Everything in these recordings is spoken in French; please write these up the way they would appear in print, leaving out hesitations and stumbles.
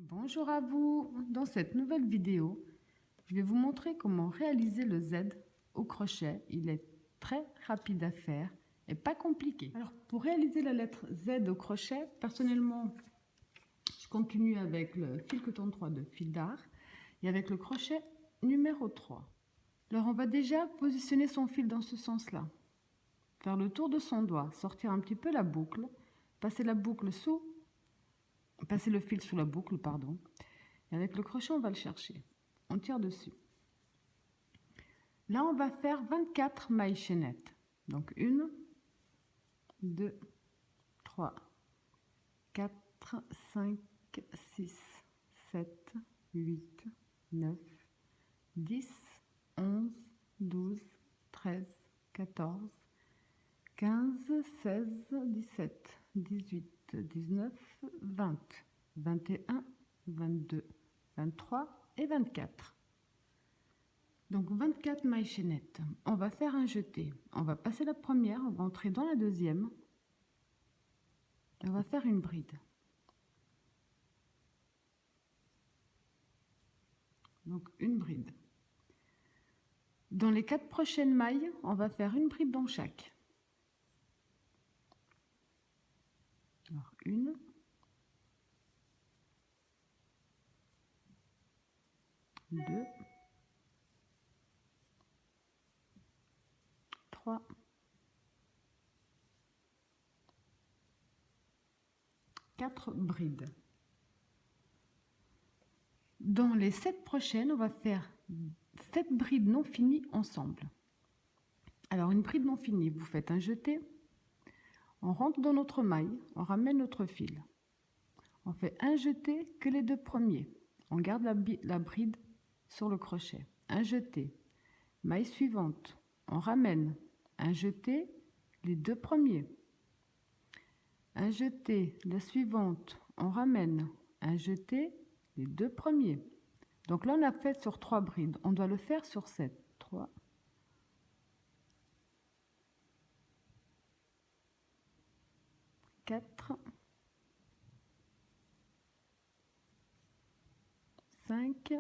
Bonjour à vous! Dans cette nouvelle vidéo, je vais vous montrer comment réaliser le Z au crochet. Il est très rapide à faire et pas compliqué. Alors pour réaliser la lettre Z au crochet, personnellement, je continue avec le fil coton 3 de fil d'art et avec le crochet numéro 3. Alors on va déjà positionner son fil dans ce sens-là. Faire le tour de son doigt, sortir un petit peu la boucle, passer le fil sous la boucle, pardon. Et avec le crochet, on va le chercher. On tire dessus. Là, on va faire 24 mailles chaînettes. Donc 1, 2, 3, 4, 5, 6, 7, 8, 9, 10, 11, 12, 13, 14, 15, 16, 17, 18, 19, 20, 21, 22, 23 et 24. Donc 24 mailles chaînettes. On va faire un jeté. On va passer la première, on va entrer dans la deuxième. On va faire une bride. Donc une bride. Dans les 4 prochaines mailles, on va faire une bride dans chaque. Alors une, deux, 3, 4 brides. Dans les 7 prochaines, on va faire 7 brides non finies ensemble. Alors une bride non finie, vous faites un jeté, on rentre dans notre maille, on ramène notre fil. On fait un jeté que les 2 premiers. On garde la bride sur le crochet. Un jeté. Maille suivante. On ramène. Un jeté, les 2 premiers. Un jeté, la suivante. On ramène. Un jeté, les 2 premiers. Donc là, on a fait sur 3 brides. On doit le faire sur 7. 3, 4, 5,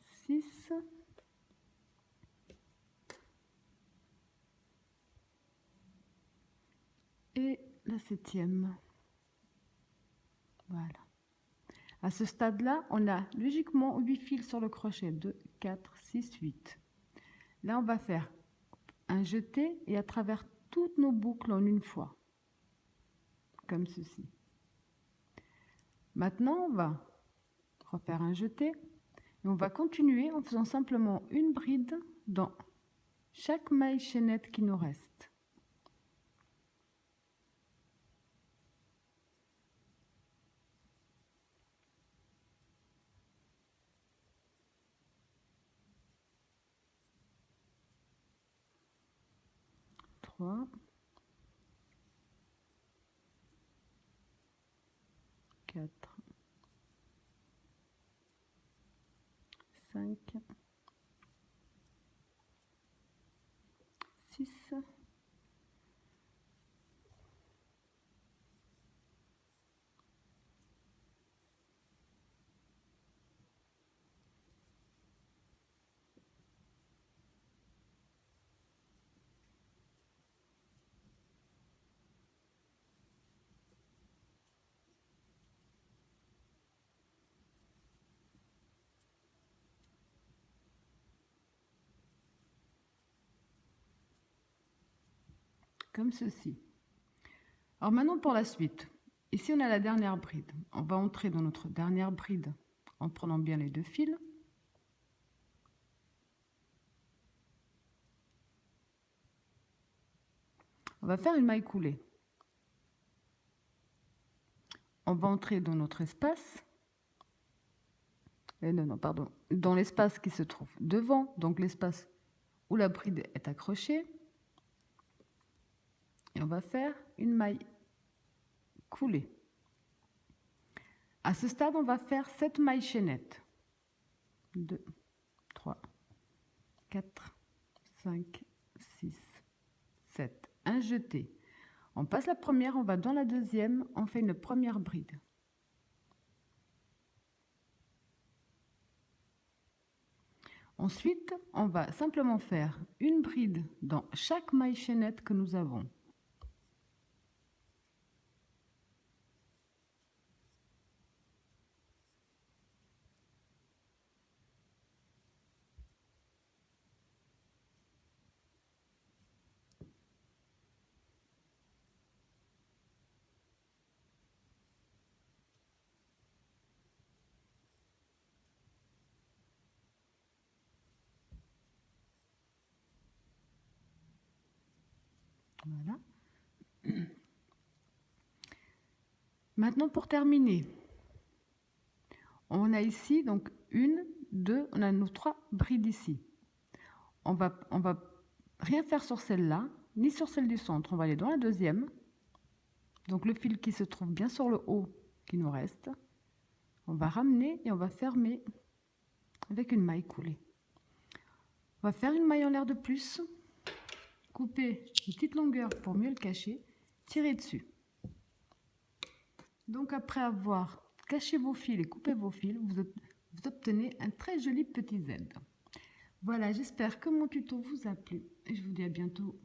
6, et la 7e. Voilà. À ce stade-là, on a logiquement 8 fils sur le crochet. 2, 4, 6, 8. Là, on va faire un jeté et à travers toutes nos boucles en une fois. Comme ceci. Maintenant, on va refaire un jeté et on va continuer en faisant simplement une bride dans chaque maille chaînette qui nous reste. Trois, 4, 5, 6, comme ceci. Alors maintenant pour la suite. Ici on a la dernière bride. On va entrer dans notre dernière bride en prenant bien les 2 fils. On va faire une maille coulée. On va entrer dans notre espace. Dans l'espace qui se trouve devant, donc l'espace où la bride est accrochée. Et on va faire une maille coulée. À ce stade, on va faire 7 mailles chaînettes. 2, 3, 4, 5, 6, 7. Un jeté. On passe la première, on va dans la deuxième, on fait une première bride. Ensuite, on va simplement faire une bride dans chaque maille chaînette que nous avons. Voilà. Maintenant, pour terminer, on a ici donc une, deux, on a nos 3 brides ici. On va rien faire sur celle-là, ni sur celle du centre. On va aller dans la deuxième. Donc le fil qui se trouve bien sur le haut qui nous reste. On va ramener et on va fermer avec une maille coulée. On va faire une maille en l'air de plus, couper une petite longueur pour mieux le cacher, tirer dessus. Donc après avoir caché vos fils et coupé vos fils, vous obtenez un très joli petit Z. Voilà, j'espère que mon tuto vous a plu et je vous dis à bientôt.